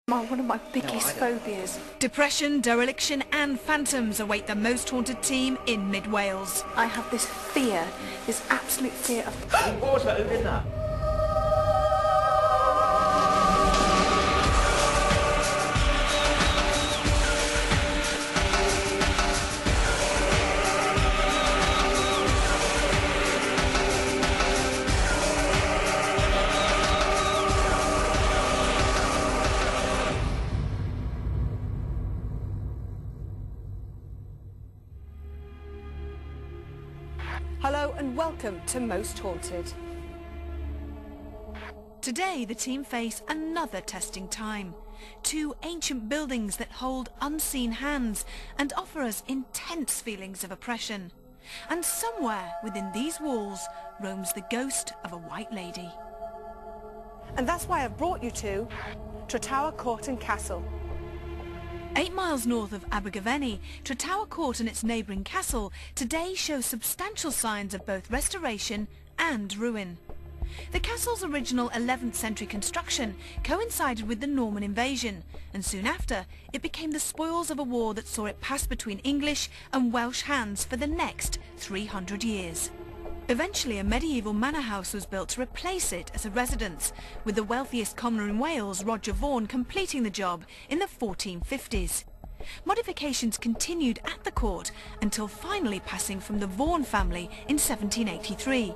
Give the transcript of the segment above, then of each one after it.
One of my biggest phobias. Depression, dereliction and phantoms await the most haunted team in mid-Wales. I have this fear, this absolute fear of... What was that? Who did that? Hello and welcome to Most Haunted. Today the team face another testing time. Two ancient buildings that hold unseen hands and offer us intense feelings of oppression. And somewhere within these walls roams the ghost of a white lady. And that's why I've brought you to Tretower Castle. 8 miles north of Abergavenny, Tretower Court and its neighbouring castle today show substantial signs of both restoration and ruin. The castle's original 11th century construction coincided with the Norman invasion, and soon after it became the spoils of a war that saw it pass between English and Welsh hands for the next 300 years. Eventually a medieval manor house was built to replace it as a residence, with the wealthiest commoner in Wales, Roger Vaughan, completing the job in the 1450s. Modifications continued at the court until finally passing from the Vaughan family in 1783.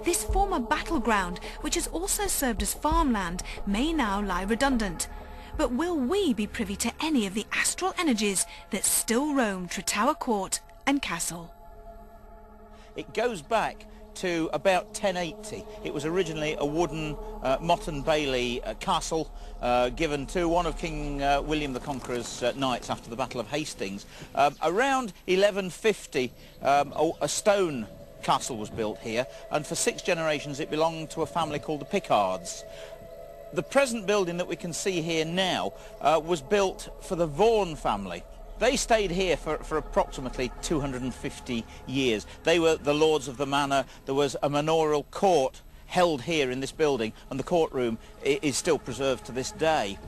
This former battleground, which has also served as farmland, may now lie redundant. But will we be privy to any of the astral energies that still roam Tretower Court and Castle? It goes back to about 1080. It was originally a wooden Motte and Bailey castle given to one of King William the Conqueror's knights after the Battle of Hastings. Around 1150 a stone castle was built here, and for 6 generations it belonged to a family called the Pickards. The present building that we can see here now was built for the Vaughan family. They stayed here for approximately 250 years. They were the lords of the manor. There was a manorial court held here in this building, and the courtroom is still preserved to this day.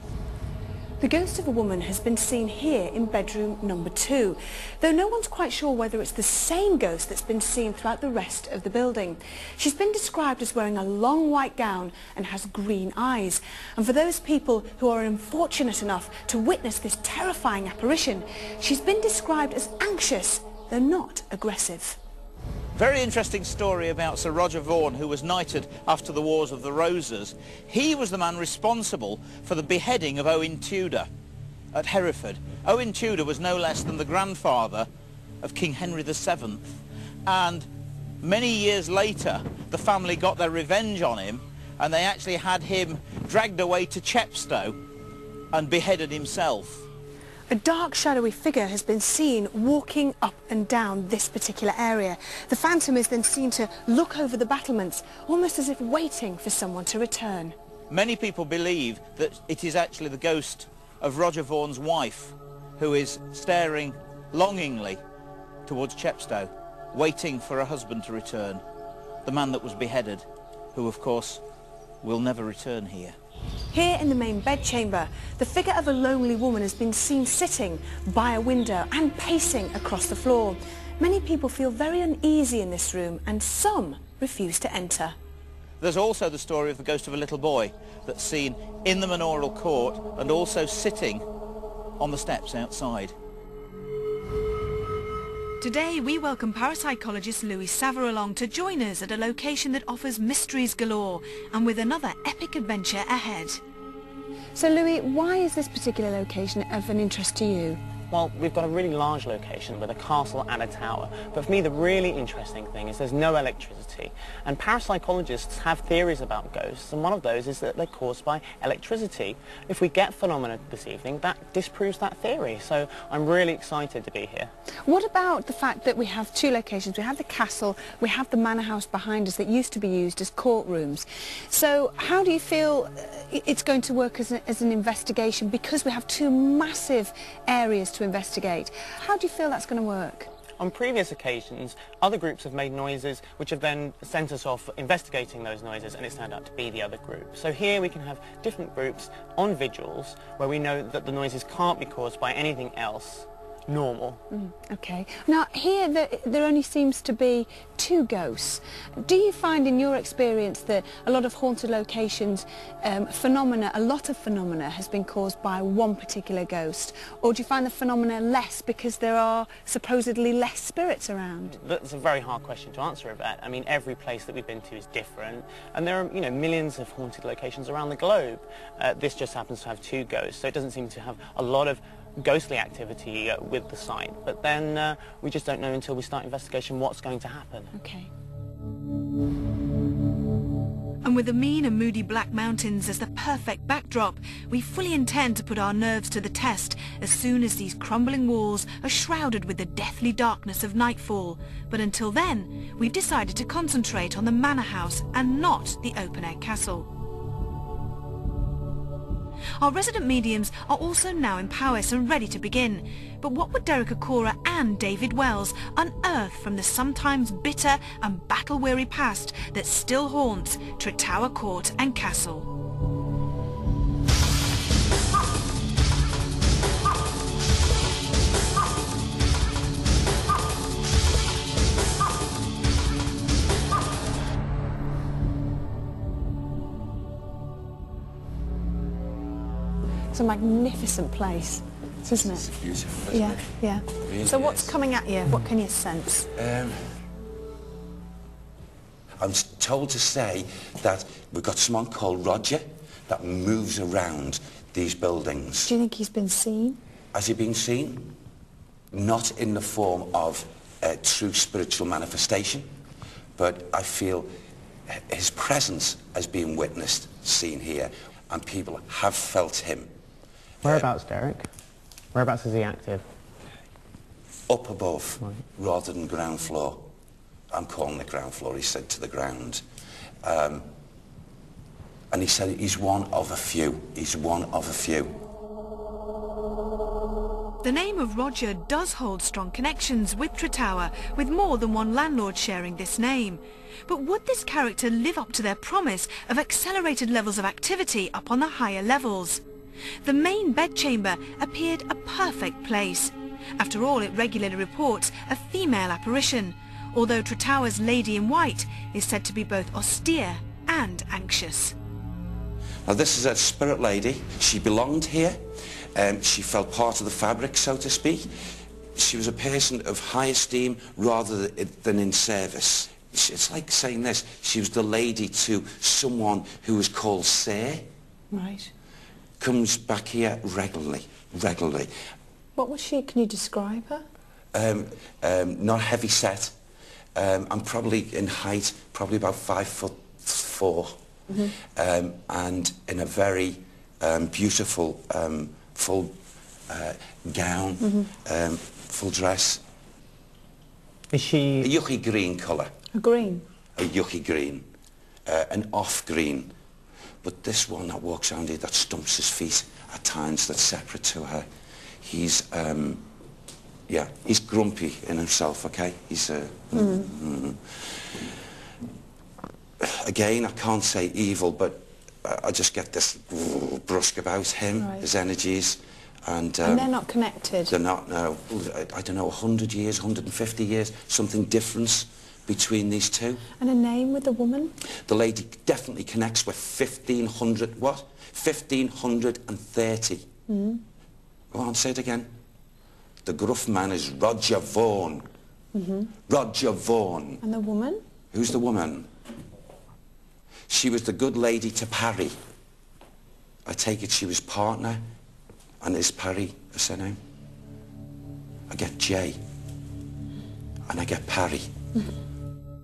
The ghost of a woman has been seen here in bedroom number 2, though no one's quite sure whether it's the same ghost that's been seen throughout the rest of the building. She's been described as wearing a long white gown and has green eyes. And for those people who are unfortunate enough to witness this terrifying apparition, she's been described as anxious, though not aggressive. Very interesting story about Sir Roger Vaughan, who was knighted after the Wars of the Roses. He was the man responsible for the beheading of Owen Tudor at Hereford. Owen Tudor was no less than the grandfather of King Henry VII, and many years later the family got their revenge on him, and they actually had him dragged away to Chepstow and beheaded himself. A dark, shadowy figure has been seen walking up and down this particular area. The phantom is then seen to look over the battlements, almost as if waiting for someone to return. Many people believe that it is actually the ghost of Roger Vaughan's wife, who is staring longingly towards Chepstow, waiting for her husband to return, the man that was beheaded, who of course will never return here. Here in the main bedchamber, the figure of a lonely woman has been seen sitting by a window and pacing across the floor. Many people feel very uneasy in this room, and some refuse to enter. There's also the story of the ghost of a little boy that's seen in the manorial court and also sitting on the steps outside. Today we welcome parapsychologist Sava along to join us at a location that offers mysteries galore, and with another epic adventure ahead. So Louis, why is this particular location of an interest to you? Well, we've got a really large location with a castle and a tower, but for me the really interesting thing is there's no electricity, and parapsychologists have theories about ghosts, and one of those is that they're caused by electricity. If we get phenomena this evening, that disproves that theory, so I'm really excited to be here. What about the fact that we have 2 locations? We have the castle, we have the manor house behind us that used to be used as courtrooms. So how do you feel it's going to work as an investigation, because we have 2 massive areas to investigate? How do you feel that's going to work? on previous occasions, other groups have made noises which have then sent us off investigating those noises, and it's turned out to be the other group. So here we can have different groups on vigils where we know that the noises can't be caused by anything else normal. Okay. Now here there only seems to be 2 ghosts. Do you find in your experience that a lot of haunted locations, a lot of phenomena has been caused by one particular ghost, or do you find the phenomena less because there are supposedly less spirits around? That's a very hard question to answer, Yvette. I mean, every place that we've been to is different, and there are, you know, millions of haunted locations around the globe. This just happens to have 2 ghosts, so it doesn't seem to have a lot of ghostly activity with the site, but then we just don't know until we start investigation what's going to happen. Okay. And with the mean and moody Black Mountains as the perfect backdrop, we fully intend to put our nerves to the test as soon as these crumbling walls are shrouded with the deathly darkness of nightfall. But until then, we've decided to concentrate on the manor house and not the open-air castle. Our resident mediums are also now in Powys and ready to begin. But what would Derek Acora and David Wells unearth from the sometimes bitter and battle-weary past that still haunts Tretower Court and Castle? It's a magnificent place, isn't it? It's beautiful, isn't it? Yeah. Really So what's is. coming at you? What can you sense? I'm told to say that we've got someone called Roger that moves around these buildings. Do you think he's been seen? Has he been seen? Not in the form of a true spiritual manifestation, but I feel his presence has been witnessed, seen here, and people have felt him. Whereabouts, Derek? Whereabouts is he active? Up above, Right. rather than ground floor. I'm calling it ground floor, he said, to the ground. And he said he's one of a few. He's one of a few. The name of Roger does hold strong connections with Tretower, with more than one landlord sharing this name. But would this character live up to their promise of accelerated levels of activity up on the higher levels? The main bedchamber appeared a perfect place. After all, it regularly reports a female apparition, although Tretower's Lady in White is said to be both austere and anxious. Now this is a spirit lady. She belonged here. She felt part of the fabric, so to speak. She was a person of high esteem rather than in service. It's like saying this. She was the lady to someone who was called Sir. Right. Comes back here regularly. What was she? Can you describe her? Not heavy set. I'm probably in height, probably about 5'4", and in a very beautiful full gown, full dress. Is she... A yucky green colour. A green? A yucky green. An off green. But this one that walks around here, that stumps his feet at times, that's separate to her, he's, yeah, he's grumpy in himself, okay? He's, again, I can't say evil, but I just get this brusque about him, Right. his energies. And they're not connected? They're not, no. I don't know, 100 years, 150 years, something different between these two. And a name with the woman? The lady definitely connects with 1500, what? 1530. Go on, say it again. The gruff man is Roger Vaughan. Roger Vaughan. And the woman? Who's the woman? She was the good lady to Parry. I take it she was partner. And is Parry a surname? I get J. And I get Parry.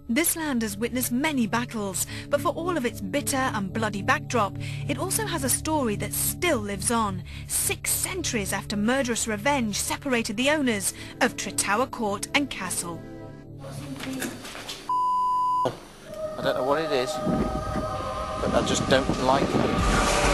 This land has witnessed many battles, but for all of its bitter and bloody backdrop, it also has a story that still lives on, 6 centuries after murderous revenge separated the owners of Tretower Court and Castle. I don't know what it is, but I just don't like it.